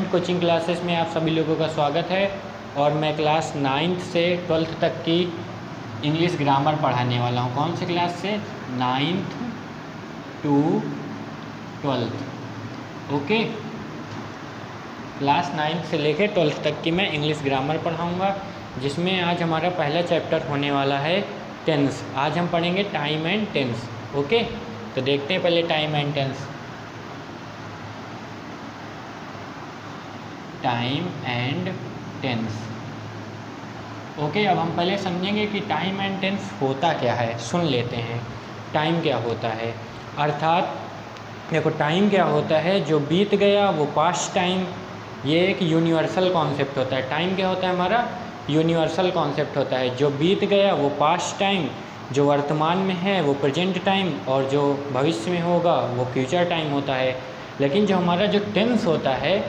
Fluent coaching classes में आप सभी लोगों का स्वागत है। और मैं क्लास 9th से 12th तक की इंग्लिश ग्रामर पढ़ाने वाला हूँ। कौन से क्लास से? 9th to 12th। Okay, class 9th से लेकर 12th तक की मैं इंग्लिश ग्रामर पढ़ाऊँगा, जिसमें आज हमारा पहला चैप्टर होने वाला है टेंस। आज हम पढ़ेंगे टाइम एंड टेंस। ओके, तो देखते हैं पहले time and tense. Time and tense. Okay, अब हम पहले समझेंगे कि टाइम एंड टेंस होता क्या है। सुन लेते हैं टाइम क्या होता है। अर्थात देखो, टाइम क्या होता है? जो बीत गया वो पास्ट टाइम। ये एक यूनिवर्सल कॉन्सेप्ट होता है। टाइम क्या होता है हमारा? यूनिवर्सल कॉन्सेप्ट होता है। जो बीत गया वो पास्ट टाइम, जो वर्तमान में है वो प्रेजेंट टाइम, और जो भविष्य में होगा वो फ्यूचर टाइम होता है। लेकिन जो हमारा जो टेंस होता है,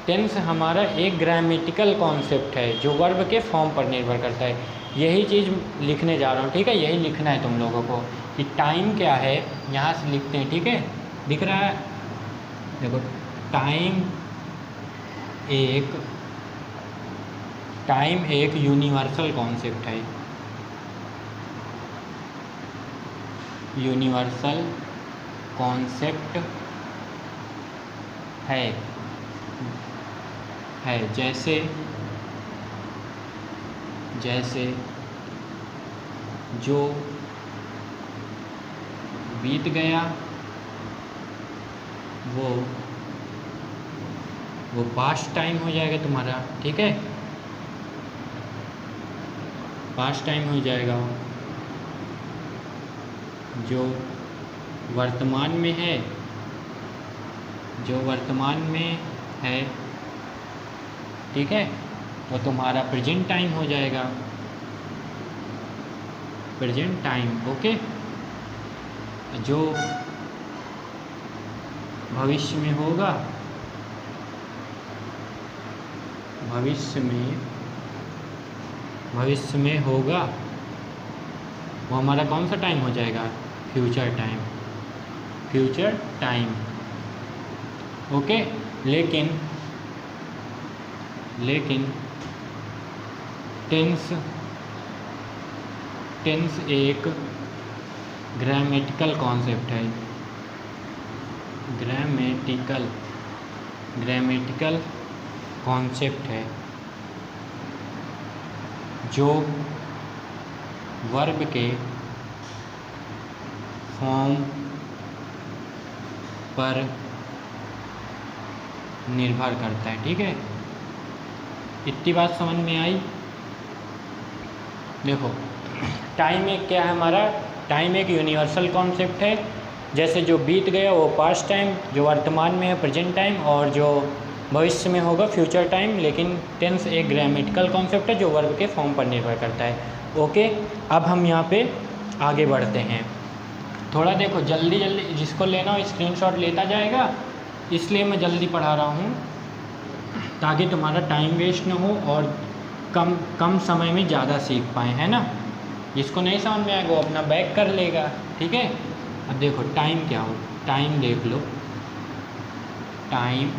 टेंस हमारा एक ग्रामेटिकल कॉन्सेप्ट है जो वर्ब के फॉर्म पर निर्भर करता है। यही चीज़ लिखने जा रहा हूँ, ठीक है? यही लिखना है तुम लोगों को कि टाइम क्या है। यहाँ से लिखते हैं, ठीक है? दिख रहा है? देखो, टाइम एक यूनिवर्सल कॉन्सेप्ट है। यूनिवर्सल कॉन्सेप्ट है जैसे जो बीत गया वो पास्ट टाइम हो जाएगा तुम्हारा, ठीक है? पास्ट टाइम हो जाएगा। जो वर्तमान में है, ठीक है, वो तुम्हारा प्रेजेंट टाइम हो जाएगा। Present time, okay. जो भविष्य में होगा, भविष्य में होगा वो हमारा कौन सा टाइम हो जाएगा? Future time. ओके, लेकिन टेंस एक ग्रामेटिकल कॉन्सेप्ट है। ग्रामेटिकल कॉन्सेप्ट है जो वर्ब के फॉर्म पर निर्भर करता है, ठीक है? इतनी बात समझ में आई? देखो, टाइम एक क्या है हमारा? टाइम एक यूनिवर्सल कॉन्सेप्ट है। जैसे जो बीत गया वो पास्ट टाइम, जो वर्तमान में है प्रेजेंट टाइम, और जो भविष्य में होगा फ्यूचर टाइम। लेकिन टेंस एक ग्रामेटिकल कॉन्सेप्ट है जो वर्ब के फॉर्म पर निर्भर करता है। ओके, अब हम यहाँ पे आगे बढ़ते हैं। थोड़ा देखो, जल्दी जिसको लेना हो स्क्रीनशॉट लेता जाएगा, इसलिए मैं जल्दी पढ़ा रहा हूँ ताकि तुम्हारा टाइम वेस्ट ना हो और कम समय में ज़्यादा सीख पाएँ, है ना? जिसको नहीं समझ में आएगा वो अपना बैक कर लेगा, ठीक है? अब देखो टाइम क्या हो। टाइम देख लो, टाइम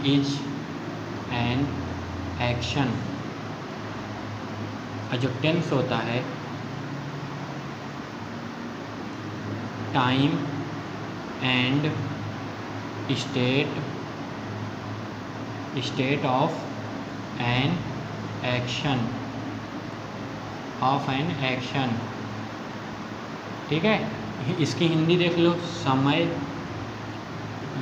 इज एन एक्शन। और जो टेंस होता है, time and state of an action, ठीक है? इसकी हिंदी देख लो, समय,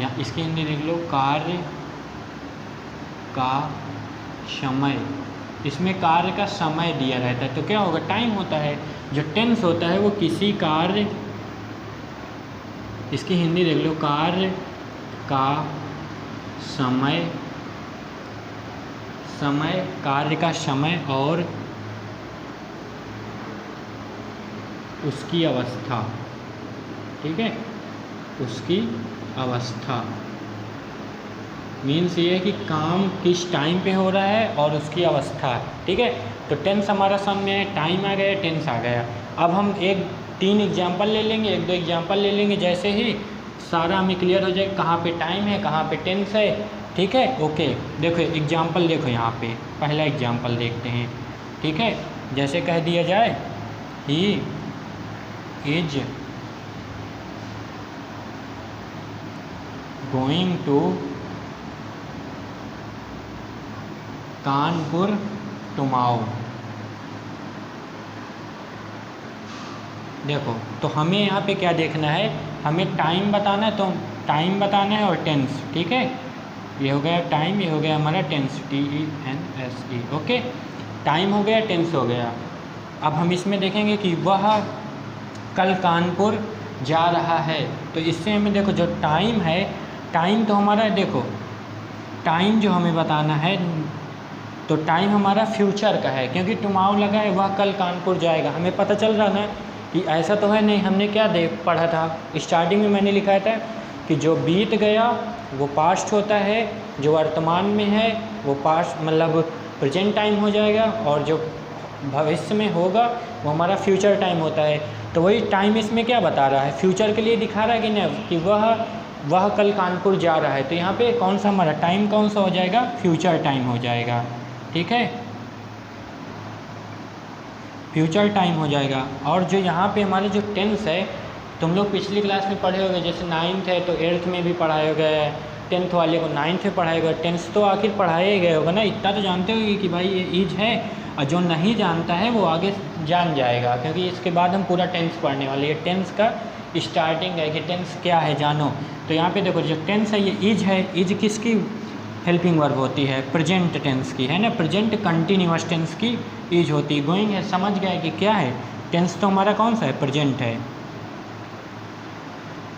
या इसकी हिंदी देख लो, कार्य का समय। इसमें कार्य का समय दिया रहता है, तो क्या होगा? टाइम होता है। जो टेंस होता है वो किसी कार्य, इसकी हिंदी देख लो, कार्य का समय, कार्य का समय और उसकी अवस्था, ठीक है? उसकी अवस्था मीन्स ये है कि काम किस टाइम पे हो रहा है और उसकी अवस्था, ठीक है? तो टेंस हमारा सामने है, टाइम आ गया, टेंस आ गया। अब हम 3 एग्जाम्पल ले लेंगे, 1-2 एग्जाम्पल ले लेंगे। जैसे ही सारा हमें क्लियर हो जाए कहाँ पे टाइम है, कहाँ पे टेंस है। ठीक है, ओके। देखो एग्जाम्पल देखो यहाँ पे, पहला एग्जाम्पल देखते हैं। ठीक है, जैसे कह दिया जाए he is going to Kanpur tomorrow. देखो तो हमें यहाँ पे क्या देखना है, हमें टाइम बताना है, तो टाइम बताना है और टेंस। ठीक है, ये हो गया टाइम, ये हो गया हमारा टेंस, TENSE। ओके, टाइम हो गया, टेंस हो गया। अब हम इसमें देखेंगे कि वह कल कानपुर जा रहा है। तो इससे हमें देखो जो टाइम है, टाइम तो हमारा देखो टाइम जो हमें बताना है, तो टाइम हमारा फ्यूचर का है, क्योंकि टुमारो लगा है, वह कल कानपुर जाएगा। हमें पता चल रहा ना कि ऐसा तो है नहीं, हमने क्या पढ़ा था स्टार्टिंग में, मैंने लिखा था कि जो बीत गया वो पास्ट होता है, जो वर्तमान में है वो पास्ट मतलब प्रेजेंट टाइम हो जाएगा, और जो भविष्य में होगा वो हमारा फ्यूचर टाइम होता है। तो वही टाइम इसमें क्या बता रहा है, फ्यूचर के लिए दिखा रहा है कि नहीं, कि वह कल कानपुर जा रहा है। तो यहाँ पे कौन सा हमारा टाइम कौन सा हो जाएगा, फ्यूचर टाइम हो जाएगा। ठीक है, फ्यूचर टाइम हो जाएगा। और जो यहाँ पे हमारे जो टेंस है, तुम लोग पिछली क्लास में पढ़े होंगे, जैसे 9th है तो 8th में भी पढ़ाया गया है, 10th वाले को 9th में पढ़ाया गया, टेंस तो आखिर पढ़ाया ही गया होगा ना, इतना तो जानते होंगे कि भाई ये इज है। और जो नहीं जानता है वो आगे जान जाएगा, क्योंकि इसके बाद हम पूरा टेंस पढ़ने वाले हैं। टेंस का स्टार्टिंग है कि टेंस क्या है जानो। तो यहाँ पे देखो जो टेंस है ये इज है। इज किसकी हेल्पिंग वर्ब होती है, प्रेजेंट टेंस की, है ना, प्रेजेंट कंटिन्यूअस टेंस की इज होती है। गोइंग है, समझ गए कि क्या है, टेंस तो हमारा कौन सा है, प्रेजेंट है,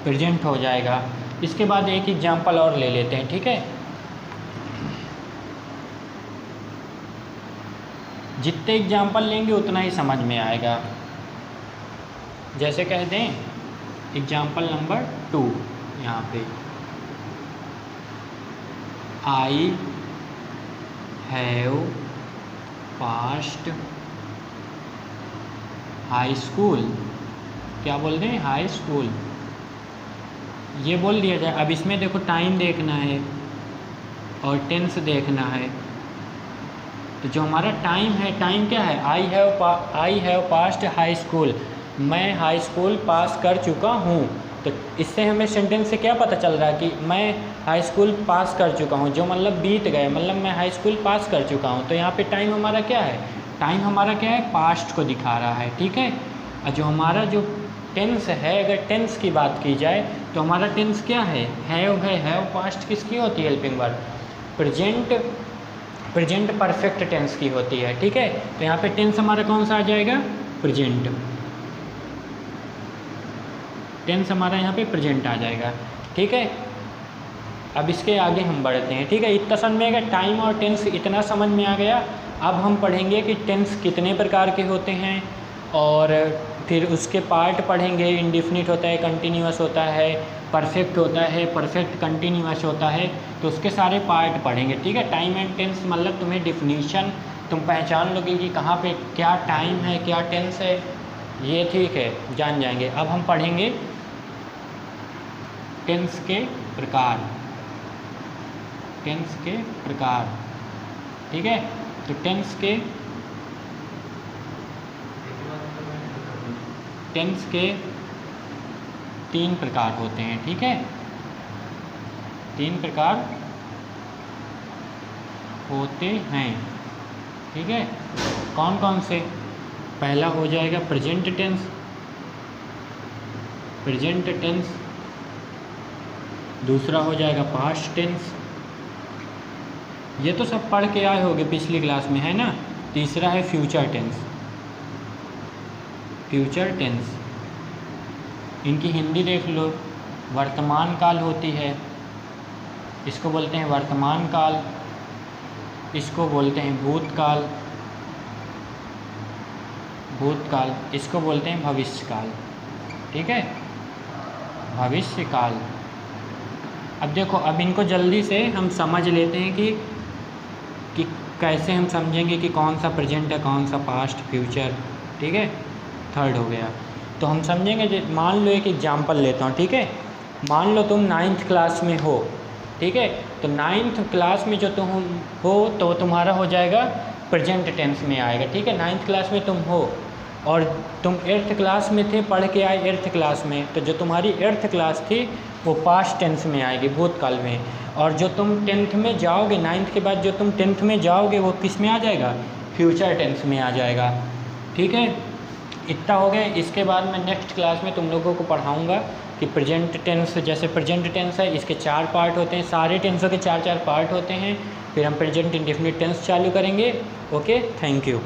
प्रेजेंट हो जाएगा। इसके बाद एक एग्जांपल और ले लेते हैं। ठीक है, जितने एग्जांपल लेंगे उतना ही समझ में आएगा। जैसे कह दें एग्जांपल नंबर 2 यहाँ पे, I have past high school. क्या बोल रहे हैं, हाई स्कूल, ये बोल दिया जाए। अब इसमें देखो टाइम देखना है और टेंस देखना है। तो जो हमारा टाइम है, टाइम क्या है, I have past high school, मैं हाई स्कूल पास कर चुका हूँ। तो इससे हमें सेंटेंस से क्या पता चल रहा है कि मैं हाई स्कूल पास कर चुका हूँ, जो मतलब बीत गए, मतलब मैं हाई स्कूल पास कर चुका हूँ। तो यहाँ पे टाइम हमारा क्या है, टाइम हमारा क्या है, पास्ट को दिखा रहा है। ठीक है, और जो हमारा जो टेंस है, अगर टेंस की बात की जाए तो हमारा टेंस क्या है, हैव है। हैव पास्ट किसकी होती है, helping verb, present perfect tense की होती है। ठीक है, तो यहाँ पे टेंस हमारा कौन सा आ जाएगा, प्रेजेंट, टेंस हमारा यहाँ पे प्रेजेंट आ जाएगा। ठीक है, अब इसके आगे हम बढ़ते हैं। ठीक है, इतना समझ में आएगा, टाइम और टेंस इतना समझ में आ गया। अब हम पढ़ेंगे कि टेंस कितने प्रकार के होते हैं, और फिर उसके पार्ट पढ़ेंगे। इंडिफिनिट होता है, कंटिन्यूअस होता है, परफेक्ट होता है, परफेक्ट कंटिन्यूअस होता है, तो उसके सारे पार्ट पढ़ेंगे। ठीक है, टाइम एंड टेंस मतलब तुम्हें डिफिनीशन तुम पहचान लोगे कि कहाँ पे क्या टाइम है, क्या टेंस है, ये ठीक है, जान जाएंगे। अब हम पढ़ेंगे टेंस के प्रकार, टेंस के प्रकार। ठीक है, तो टेंस के 3 प्रकार होते हैं। ठीक है, 3 प्रकार होते हैं। ठीक है, कौन कौन से, पहला हो जाएगा प्रेजेंट टेंस, प्रेजेंट टेंस, दूसरा हो जाएगा पास्ट टेंस, ये तो सब पढ़ के आए होंगे पिछली क्लास में, है ना। तीसरा है फ्यूचर टेंस, फ्यूचर टेंस, इनकी हिंदी देख लो, वर्तमान काल होती है, इसको बोलते हैं वर्तमान काल, इसको बोलते हैं भूतकाल, भूतकाल, इसको बोलते हैं भविष्यकाल। ठीक है, भविष्यकाल। अब देखो, अब इनको जल्दी से हम समझ लेते हैं कि कैसे हम समझेंगे कि कौन सा प्रेजेंट है, कौन सा पास्ट, फ्यूचर। ठीक है, थर्ड हो गया। तो हम समझेंगे, मान लो एक एग्जांपल लेता हूँ। ठीक है, मान लो तुम 9th क्लास में हो, ठीक है, तो 9th क्लास में जो तुम हो तो तुम्हारा हो जाएगा प्रेजेंट टेंस में आएगा, ठीक है। 9th क्लास में तुम हो और तुम 8th क्लास में थे, पढ़ के आए 8th क्लास में, तो जो तुम्हारी 8th क्लास थी वो पास्ट टेंस में आएगी, भूतकाल में। और जो तुम 10th में जाओगे, 9th के बाद जो तुम 10th में जाओगे वो किस में आ जाएगा, फ्यूचर टेंस में आ जाएगा, ठीक है। इतना हो गया। इसके बाद मैं नेक्स्ट क्लास में तुम लोगों को पढ़ाऊँगा कि प्रेजेंट टेंस, जैसे प्रेजेंट टेंस है इसके 4 पार्ट होते हैं, सारे टेंसों के 4-4 पार्ट होते हैं। फिर हम प्रेजेंट इंडेफिनिट टेंस चालू करेंगे। Okay, thank you.